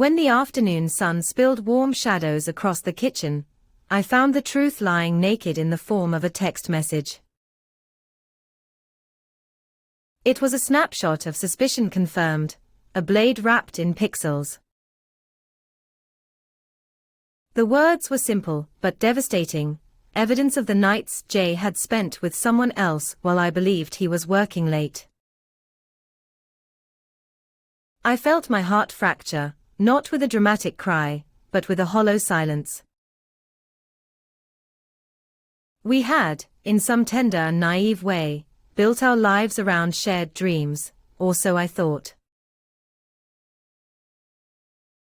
When the afternoon sun spilled warm shadows across the kitchen, I found the truth lying naked in the form of a text message. It was a snapshot of suspicion confirmed, a blade wrapped in pixels. The words were simple but devastating, evidence of the nights Jay had spent with someone else while I believed he was working late. I felt my heart fracture, not with a dramatic cry, but with a hollow silence. We had, in some tender and naive way, built our lives around shared dreams, or so I thought.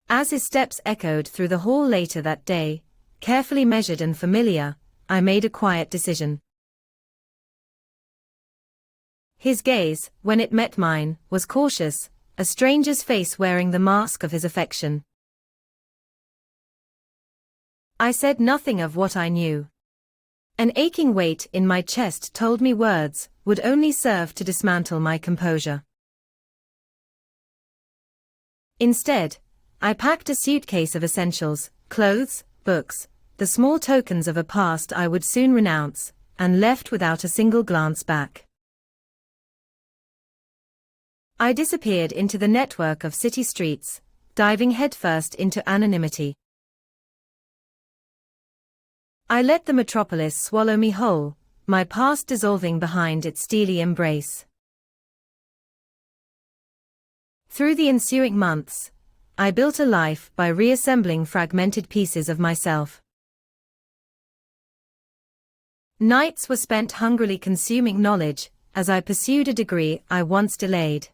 As his steps echoed through the hall later that day, carefully measured and familiar, I made a quiet decision. His gaze, when it met mine, was cautious, a stranger's face wearing the mask of his affection. I said nothing of what I knew. An aching weight in my chest told me words would only serve to dismantle my composure. Instead, I packed a suitcase of essentials, clothes, books, the small tokens of a past I would soon renounce, and left without a single glance back. I disappeared into the network of city streets, diving headfirst into anonymity. I let the metropolis swallow me whole, my past dissolving behind its steely embrace. Through the ensuing months, I built a life by reassembling fragmented pieces of myself. Nights were spent hungrily consuming knowledge, as I pursued a degree I once delayed.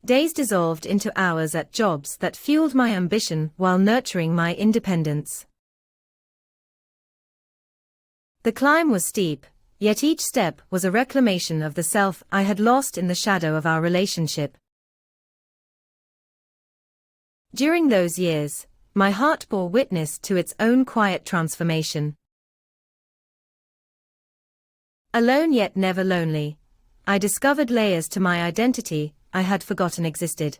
Days dissolved into hours at jobs that fueled my ambition while nurturing my independence. The climb was steep, yet each step was a reclamation of the self I had lost in the shadow of our relationship. During those years, my heart bore witness to its own quiet transformation. Alone yet never lonely, I discovered layers to my identity I had forgotten existed.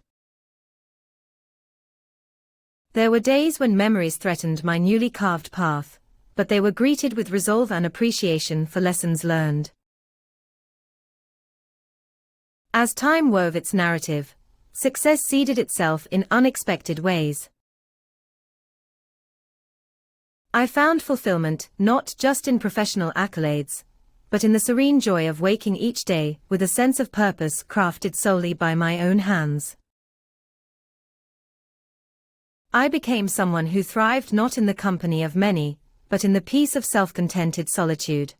There were days when memories threatened my newly carved path, but they were greeted with resolve and appreciation for lessons learned. As time wove its narrative, success seeded itself in unexpected ways. I found fulfillment not just in professional accolades, but in the serene joy of waking each day with a sense of purpose crafted solely by my own hands. I became someone who thrived not in the company of many, but in the peace of self-contented solitude.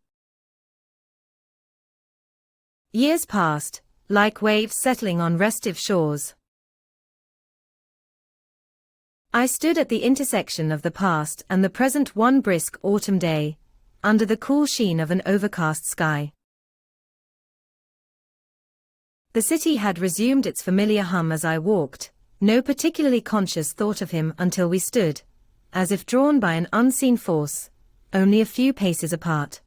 Years passed, like waves settling on restive shores. I stood at the intersection of the past and the present one brisk autumn day, under the cool sheen of an overcast sky. The city had resumed its familiar hum as I walked, no particularly conscious thought of him until we stood, as if drawn by an unseen force, only a few paces apart.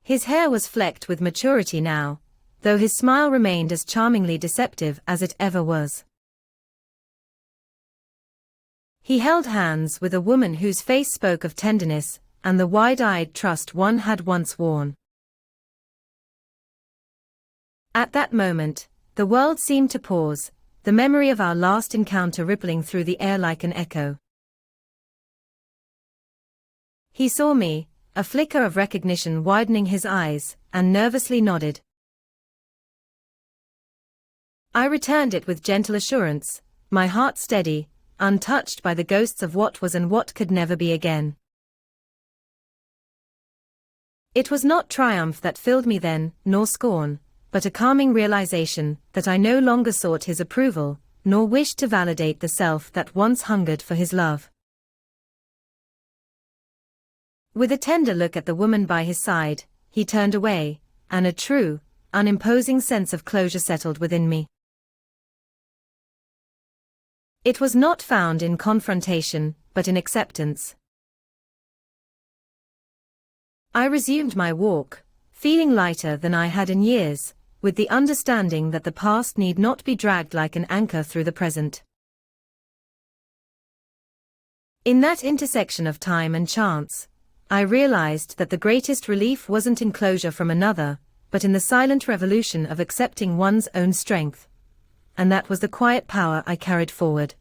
His hair was flecked with maturity now, though his smile remained as charmingly deceptive as it ever was. He held hands with a woman whose face spoke of tenderness and the wide-eyed trust one had once worn. At that moment, the world seemed to pause, the memory of our last encounter rippling through the air like an echo. He saw me, a flicker of recognition widening his eyes, and nervously nodded. I returned it with gentle assurance, my heart steady, untouched by the ghosts of what was and what could never be again. It was not triumph that filled me then, nor scorn, but a calming realization that I no longer sought his approval, nor wished to validate the self that once hungered for his love. With a tender look at the woman by his side, he turned away, and a true, unimposing sense of closure settled within me. It was not found in confrontation, but in acceptance. I resumed my walk, feeling lighter than I had in years, with the understanding that the past need not be dragged like an anchor through the present. In that intersection of time and chance, I realized that the greatest relief wasn't in closure from another, but in the silent revolution of accepting one's own strength. And that was the quiet power I carried forward.